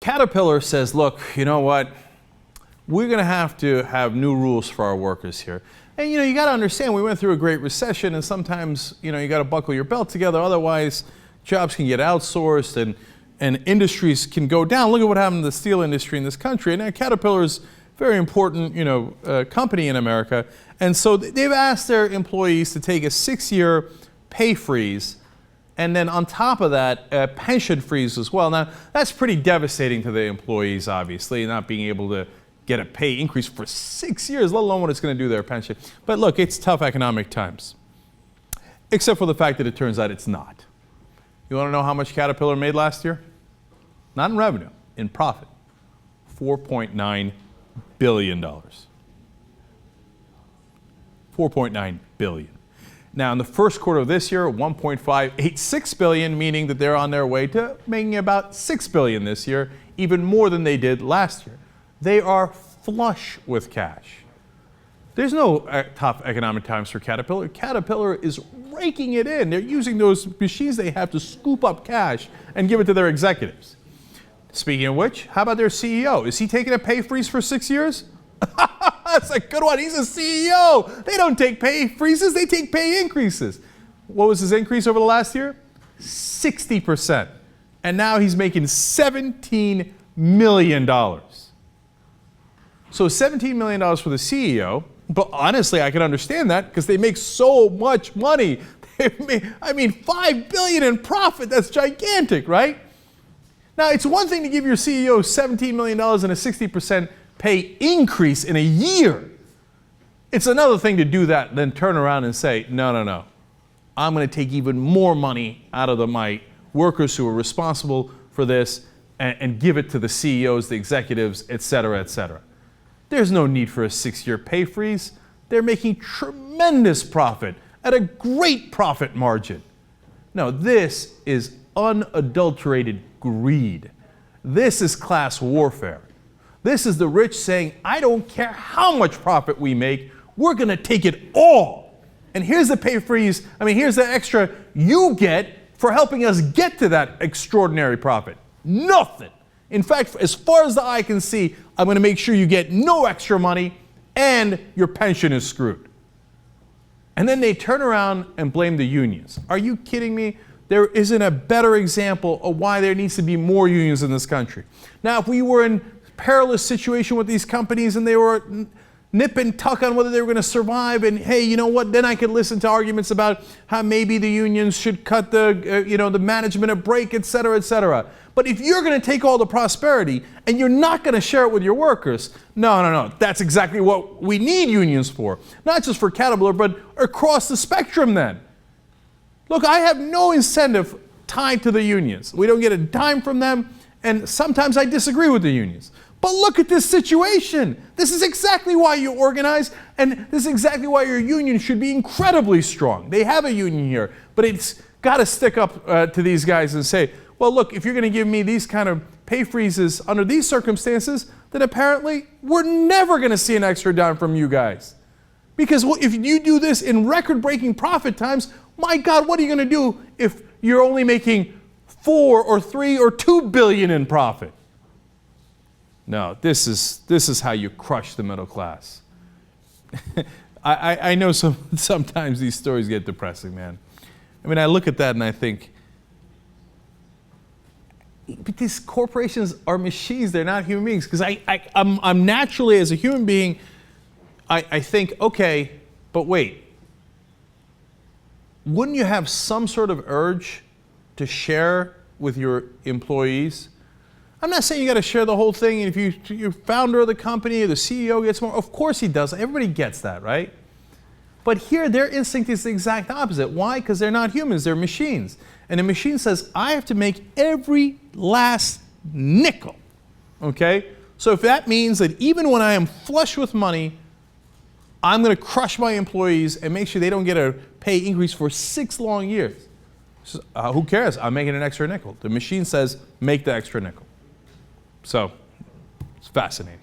Caterpillar says, look, you know what? We're going to have new rules for our workers here. And, you got to understand, we went through a great recession, and sometimes, you got to buckle your belt together. Otherwise, jobs can get outsourced and industries can go down. Look at what happened to the steel industry in this country. And Caterpillar is a very important, company in America. And so they've asked their employees to take a 6-year pay freeze, and then on top of that, a pension freeze as well. Now, that's pretty devastating to the employees, obviously, not being able to get a pay increase for 6 years, let alone what it's going to do to their pension. But look, it's tough economic times, except for the fact that it turns out it's not. You want to know how much Caterpillar made last year? Not in revenue, in profit. $4.9 billion. $4.9 billion. Now, in the first quarter of this year, $1.586 billion, meaning that they're on their way to making about $6 billion this year, even more than they did last year. They are flush with cash. There's no tough economic times for Caterpillar. Caterpillar is raking it in. They're using those machines they have to scoop up cash and give it to their executives. Speaking of which, how about their CEO? Is he taking a pay freeze for 6 years? That's a good one. He's a CEO. They don't take pay freezes, they take pay increases. What was his increase over the last year? 60%. And now he's making $17 million. So $17 million for the CEO, but honestly, I can understand that because they make so much money. $5 billion in profit, that's gigantic, right? Now, it's one thing to give your CEO $17 million and a 60% pay increase in a year. It's another thing to do that, then turn around and say, no. I'm going to take even more money out of my workers who are responsible for this and give it to the CEOs, the executives, et cetera, et cetera. There's no need for a 6-year pay freeze. They're making tremendous profit at a great profit margin. No, this is unadulterated greed. This is class warfare. This is the rich saying, I don't care how much profit we make, we're going to take it all. And here's the pay freeze. Here's the extra you get for helping us get to that extraordinary profit. Nothing. In fact, as far as the eye can see, I'm going to make sure you get no extra money and your pension is screwed. And then they turn around and blame the unions. Are you kidding me? There isn't a better example of why there needs to be more unions in this country. Now, if we were in a perilous situation with these companies and they were nip and tuck on whether they were going to survive, and hey, you know what, then I could listen to arguments about how maybe the unions should cut the management a break, et cetera, et cetera. But if you're going to take all the prosperity and you're not going to share it with your workers, no. That's exactly what we need unions for. Not just for Caterpillar, but across the spectrum then. Look, I have no incentive tied to the unions. We don't get a dime from them, and sometimes I disagree with the unions. But look at this situation. This is exactly why you organize, and this is exactly why your union should be incredibly strong. They have a union here, but it's got to stick up to these guys and say, well, look, if you're going to give me these kind of pay freezes under these circumstances, then apparently we're never going to see an extra dime from you guys. Because if you do this in record-breaking profit times, my God, what are you going to do if you're only making 4 or 3 or 2 billion in profit? No, this is how you crush the middle class. I know sometimes these stories get depressing, man. I look at that and I think, but these corporations are machines, they're not human beings. Because I'm naturally, as a human being, I think, okay, but wait. Wouldn't you have some sort of urge to share with your employees? I'm not saying you got to share the whole thing. If you're founder of the company or the CEO gets more, of course he does. Everybody gets that, right? But here, their instinct is the exact opposite. Why? Because they're not humans, they're machines. And a machine says, I have to make every last nickel, okay? So if that means that even when I am flush with money, I'm going to crush my employees and make sure they don't get a pay increase for 6 long years. So, who cares? I'm making an extra nickel. The machine says, make the extra nickel. So, it's fascinating.